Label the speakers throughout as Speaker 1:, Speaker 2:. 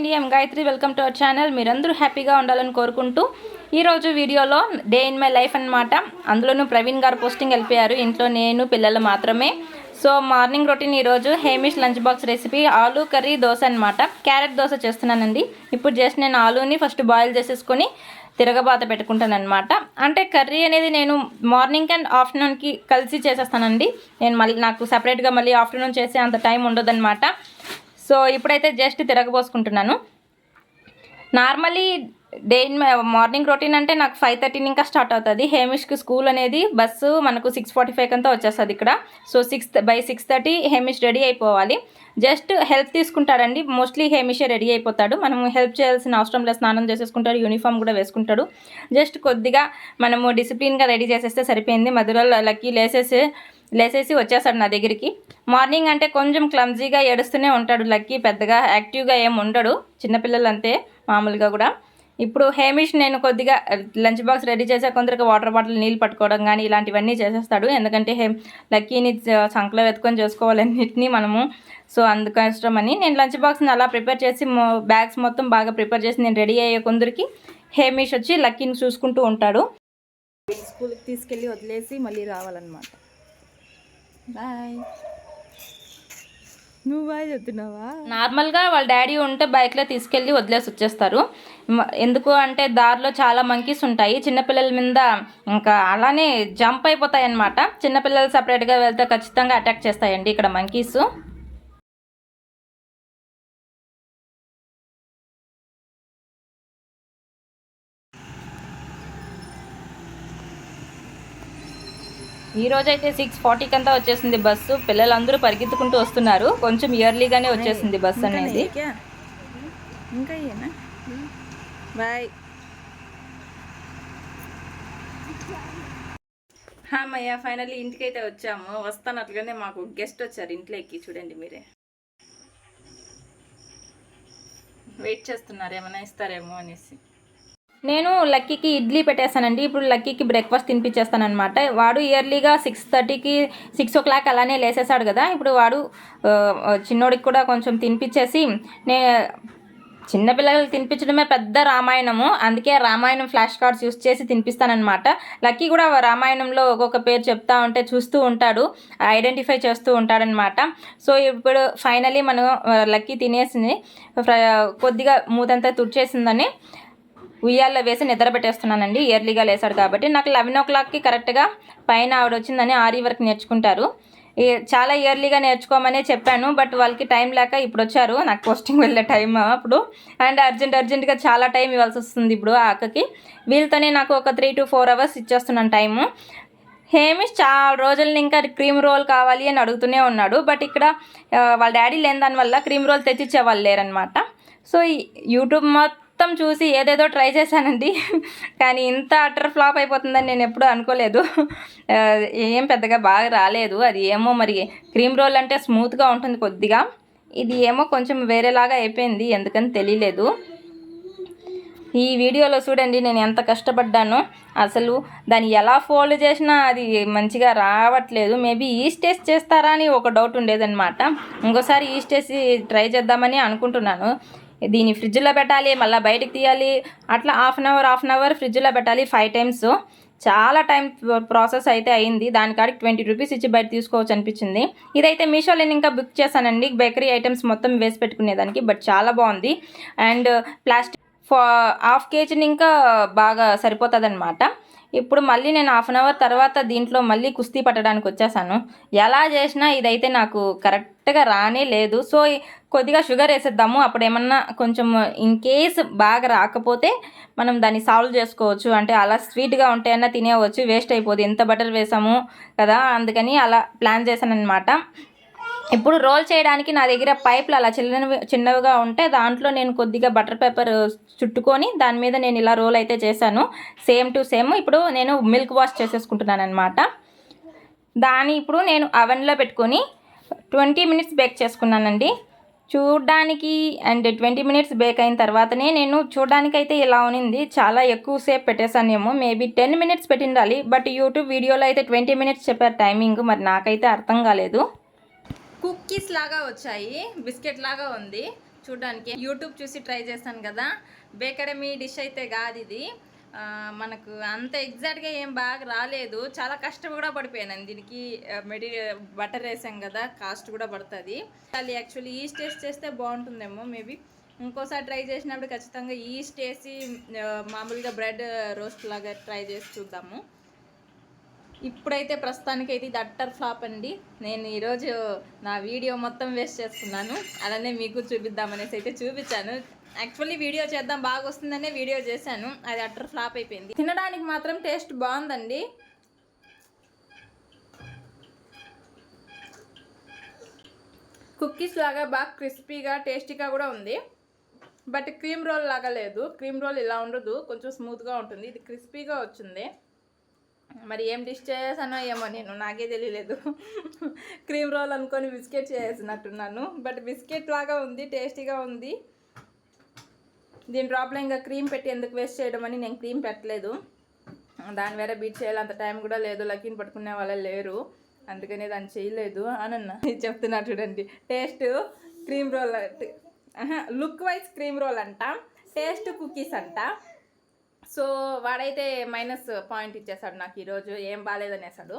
Speaker 1: అండి, I'm Gayatri. Welcome to our channel. మీరందరూ హ్యాపీగా ఉండాలని కోరుకుంటూ ఈరోజు వీడియోలో డే ఇన్ మై లైఫ్ అనమాట. అందులోనూ ప్రవీణ్ గారు పోస్టింగ్ వెళ్ళిపోయారు, ఇంట్లో నేను పిల్లలు మాత్రమే. సో మార్నింగ్ రొటీన్ ఈరోజు హేమిష్ lunch box recipe aloo curry dosa అనమాట. క్యారెట్ దోశ చేస్తున్నానండి. ఇప్పుడు జస్ట్ నేను ఆలూని ఫస్ట్ బాయిల్ చేసేసుకొని తిరగబాత పెట్టుకుంటాను అనమాట. అంటే కర్రీ అనేది నేను మార్నింగ్ అండ్ ఆఫ్టర్నూన్కి కలిసి చేసేస్తానండి. నేను మళ్ళీ నాకు సపరేట్గా మళ్ళీ ఆఫ్టర్నూన్ చేసే అంత టైం ఉండదన్నమాట. సో ఇప్పుడైతే జస్ట్ తిరగబోసుకుంటున్నాను. Normally day in morning routine అంటే నాకు 5:30 ఇంకా స్టార్ట్ అవుతుంది. హేమిష్కి స్కూల్ అనేది బస్సు మనకు 6:45 అంతా వచ్చేస్తుంది ఇక్కడ. సో 6:30 హేమిష్ రెడీ అయిపోవాలి. జస్ట్ హెల్ప్ తీసుకుంటాడండి, మోస్ట్లీ హేమిషే రెడీ అయిపోతాడు. మనం హెల్ప్ చేయాల్సిన అవసరం లేదు, స్నానం చేసేసుకుంటాడు, యూనిఫామ్ కూడా వేసుకుంటాడు. జస్ట్ కొద్దిగా మనము డిసిప్లిన్గా రెడీ చేసేస్తే సరిపోయింది. మధ్యలో లక్కీ లేసేసి వచ్చేస్తాడు నా దగ్గరికి. మార్నింగ్ అంటే కొంచెం క్లమ్జీగా ఏడుస్తూనే ఉంటాడు లక్కీ, పెద్దగా యాక్టివ్గా ఏమి ఉండడు, చిన్నపిల్లలు అంతే మామూలుగా కూడా. ఇప్పుడు హేమిష్ నేను కొద్దిగా లంచ్ బాక్స్ రెడీ చేసే కొందరికి వాటర్ బాటిల్ నీళ్ళు పట్టుకోవడం కానీ ఇలాంటివన్నీ చేసేస్తాడు. ఎందుకంటే లక్కీని సంకలో ఎత్తుకొని చేసుకోవాలన్నింటినీ మనము. సో అందుకోసమని నేను లంచ్ బాక్స్ని అలా ప్రిపేర్ చేసి బ్యాగ్స్ మొత్తం బాగా ప్రిపేర్ చేసి నేను రెడీ అయ్యే కొందరికి హేమిష్ వచ్చి లక్కీని చూసుకుంటూ ఉంటాడు. స్కూల్కి తీసుకెళ్ళి వదిలేసి మళ్ళీ రావాలన్నమాట. బాయ్. నువ్వు బాయ్ చెప్తున్నావా? నార్మల్గా వాళ్ళ డాడీ ఉంటే బైక్లో తీసుకెళ్ళి వదిలేసి వచ్చేస్తారు. ఎందుకు అంటే దారిలో చాలా మంకీస్ ఉంటాయి, చిన్నపిల్లల మీద ఇంకా అలానే జంప్ అయిపోతాయి అన్నమాట. చిన్నపిల్లలు సపరేట్గా వెళ్తే ఖచ్చితంగా అటాక్ చేస్తాయండి ఇక్కడ మంకీస్. ఈరోజైతే 6:40 అంతా వచ్చేసింది బస్సు. పిల్లలందరూ పరిగెత్తుకుంటూ వస్తున్నారు. కొంచెం ఇయర్లీగానే వచ్చేసింది బస్సు అనేది. ఇంకా బాయ్. మయ్యా ఫైనల్లీ ఇంటికైతే వచ్చాము. వస్తానట్లుగానే మాకు గెస్ట్ వచ్చారు ఇంట్లోకి. చూడండి మీరే, వెయిట్ చేస్తున్నారు ఏమైనా ఇస్తారేమో అనేసి. నేను లక్కీకి ఇడ్లీ పెట్టేస్తానండి. ఇప్పుడు లక్కీకి బ్రేక్ఫాస్ట్ తినిపించేస్తానమాట. వాడు ఇయర్లీగా 6:30కి 6 o'clock అలానే లేసేసాడు కదా. ఇప్పుడు వాడు చిన్నోడికి కూడా కొంచెం తినిపించేసి చిన్నపిల్లలు తినిపించడమే పెద్ద రామాయణము. అందుకే రామాయణం ఫ్లాష్ కార్డ్స్ యూస్ చేసి తినిపిస్తానమాట. లక్కీ కూడా రామాయణంలో ఒక్కొక్క పేరు చెప్తా ఉంటే చూస్తూ ఉంటాడు, ఐడెంటిఫై చేస్తూ ఉంటాడనమాట. సో ఇప్పుడు ఫైనలీ మనం లక్కీ తినేసి కొద్దిగా మూతంతా తుడిచేసిందని ఉయ్యాల్లో వేసి నిద్ర పెట్టేస్తున్నానండి. ఎర్లీగా లేసాడు కాబట్టి. నాకు 11 o'clockకి కరెక్ట్గా పైన ఆవిడ వచ్చిందని ఆరి వరకు నేర్చుకుంటారు. చాలా ఇయర్లీగా నేర్చుకోమనే చెప్పాను, బట్ వాళ్ళకి టైం లేక ఇప్పుడు వచ్చారు. నాకు పోస్టింగ్ వెళ్ళే టైం అప్పుడు, అండ్ అర్జెంటుగా చాలా టైం ఇవ్వాల్సి వస్తుంది ఇప్పుడు ఆ అక్కకి. వీళ్ళతోనే నాకు ఒక 3 to 4 hours ఇచ్చేస్తున్నాను టైము. హేమిష్ చాలా రోజులని ఇంకా క్రీమ్ రోల్ కావాలి అని అడుగుతూనే ఉన్నాడు. బట్ ఇక్కడ వాళ్ళ డాడీ లేని దానివల్ల క్రీమ్ రోల్ తెచ్చిచ్చే వాళ్ళు లేరనమాట. సో యూట్యూబ్ మొత్తం చూసి ఏదేదో ట్రై చేశానండి, కానీ ఇంత అటర్ ఫ్లాప్ అయిపోతుందని నేను ఎప్పుడూ అనుకోలేదు. ఏం పెద్దగా బాగా రాలేదు. అది ఏమో మరి క్రీమ్ రోల్ అంటే స్మూత్గా ఉంటుంది కొద్దిగా, ఇది ఏమో కొంచెం వేరేలాగా అయిపోయింది, ఎందుకని తెలియలేదు. ఈ వీడియోలో చూడండి నేను ఎంత కష్టపడ్డానో. అసలు దాన్ని ఎలా ఫోల్డ్ చేసినా అది మంచిగా రావట్లేదు. మేబీ ఈస్ట్ వేసి చేస్తారా అని ఒక డౌట్ ఉండేదన్నమాట. ఇంకోసారి ఈస్ట్ వేసి ట్రై చేద్దామని అనుకుంటున్నాను. దీన్ని ఫ్రిడ్జ్లో పెట్టాలి, మళ్ళీ బయటకు తీయాలి, అట్లా హాఫ్ అన్ అవర్ ఫ్రిడ్జ్లో పెట్టాలి 5 times. చాలా టైం ప్రాసెస్ అయితే అయింది. దానికాడికి 20 rupees ఇచ్చి బయట తీసుకోవచ్చు అనిపించింది. ఇదైతే మీషోలో నేను ఇంకా బుక్ చేశానండి, బేకరీ ఐటమ్స్ మొత్తం వేసి పెట్టుకునేదానికి. బట్ చాలా బాగుంది. అండ్ ప్లాస్టిక్ 1/2 kg ఇంకా బాగా సరిపోతుంది అనమాట. ఇప్పుడు మళ్ళీ నేను హాఫ్ అన్ అవర్ తర్వాత దీంట్లో మళ్ళీ కుస్తీ పట్టడానికి వచ్చేసాను. ఎలా చేసినా ఇదైతే నాకు కరెక్ట్గా రానే లేదు. సో కొద్దిగా షుగర్ వేసేద్దాము, అప్పుడు ఏమన్నా కొంచెం ఇన్ కేస్ బాగా రాకపోతే మనం దాన్ని సాల్వ్ చేసుకోవచ్చు. అంటే అలా స్వీట్గా ఉంటేనా తినేవచ్చు, వేస్ట్ అయిపోదు, ఎంత బటర్ వేసాము కదా, అందుకని అలా ప్లాన్ చేశాను అనమాట. ఇప్పుడు రోల్ చేయడానికి నా దగ్గర పైపులు అలా చిన్నవిగా ఉంటే దాంట్లో నేను కొద్దిగా బటర్ పేపర్ చుట్టుకొని దాని మీద నేను ఇలా రోల్ అయితే చేశాను, సేమ్ టు సేమ్. ఇప్పుడు నేను మిల్క్ వాష్ చేసేసుకుంటున్నాను అనమాట. దాన్ని ఇప్పుడు నేను అవెన్లో పెట్టుకొని 20 minutes బేక్ చేసుకున్నానండి. చూడ్డానికి అండ్ 20 minutes బేక్ అయిన తర్వాతనే నేను చూడడానికైతే ఇలా ఉనింది. చాలా ఎక్కువసేపు పెట్టేశానేమో, మేబీ 10 minutes పెట్టిండాలి. బట్ యూట్యూబ్ వీడియోలో అయితే 20 minutes చెప్పారు టైమింగ్, మరి నాకైతే అర్థం కాలేదు. కుక్కీస్ లాగా వచ్చాయి, బిస్కెట్ లాగా ఉంది. చూడడానికి యూట్యూబ్ చూసి ట్రై చేశాను కదా, బేకడమీ డిష్ అయితే కాదు ఇది. మనకు అంత ఎగ్జాక్ట్గా ఏం బాగా రాలేదు, చాలా కష్టం కూడా పడిపోయాను దీనికి. మెటీరియల్ బటర్ వేసాం కదా, కాస్ట్ కూడా పడుతుంది. అది యాక్చువల్లీ ఈస్ట్ వేసి చేస్తే బాగుంటుందేమో మేబీ. ఇంకోసారి ట్రై చేసినప్పుడు ఖచ్చితంగా ఈస్ట్ వేసి మామూలుగా బ్రెడ్ రోస్ట్ లాగా ట్రై చేసి చూద్దాము. ఇప్పుడైతే ప్రస్తుతానికైతే ఇది అట్టర్ ఫ్లాప్ అండి. నేను ఈరోజు నా వీడియో మొత్తం వేస్ట్ చేసుకున్నాను, అలానే మీకు చూపిద్దామనేసి అయితే చూపించాను. యాక్చువల్లీ వీడియో చేద్దాం బాగా వస్తుందనే వీడియో చేశాను, అది అట్టర్ ఫ్లాప్ అయిపోయింది. తినడానికి మాత్రం టేస్ట్ బాగుందండి. కుక్కీస్ లాగా బాగా క్రిస్పీగా టేస్టీగా కూడా ఉంది. బట్ క్రీమ్ రోల్ లాగా లేదు. క్రీమ్ రోల్ ఇలా ఉండదు, కొంచెం స్మూత్గా ఉంటుంది. ఇది క్రిస్పీగా వచ్చింది. మరి ఏం డిష్ చేసానో ఏమో, నాకే తెలియలేదు. క్రీమ్ రోల్ అనుకొని బిస్కెట్ చేసినట్టున్నాను, బట్ బిస్కెట్ లాగా ఉంది, టేస్టీగా ఉంది. దీని డ్రాప్లో ఇంకా క్రీమ్ పెట్టి ఎందుకు వేస్ట్ చేయడం అని నేను క్రీమ్ పెట్టలేదు. దాని వేరే బీట్ చేయాలి, అంత టైం కూడా లేదు, లక్కీని పట్టుకునే వాళ్ళు లేరు, అందుకనే దాన్ని చేయలేదు అనన్నా. ఇది చెప్తున్నా చూడండి. Taste cream roll, look wise cream roll అంట, టేస్ట్ కుకీస్ అంట. సో వాడైతే మైనస్ పాయింట్ ఇచ్చేసాడు నాకు ఈరోజు, ఏం బాగాలేదనేసాడు.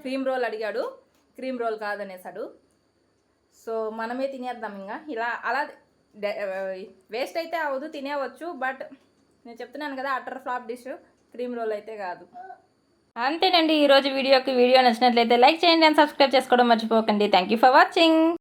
Speaker 1: క్రీమ్ రోల్ అడిగాడు, క్రీమ్ రోల్ కాదనేసాడు. సో మనమే తినేద్దాం ఇంకా. ఇలా అలా వేస్ట్ అయితే అవ్వదు, తినేవచ్చు. బట్ నేను చెప్తున్నాను కదా, utter flop dish, cream roll అయితే కాదు. అంతేనండి ఈరోజు వీడియో నచ్చినట్లయితే లైక్ చేయండి అండ్ సబ్స్క్రైబ్ చేసుకోవడం మర్చిపోకండి. Thank you for watching.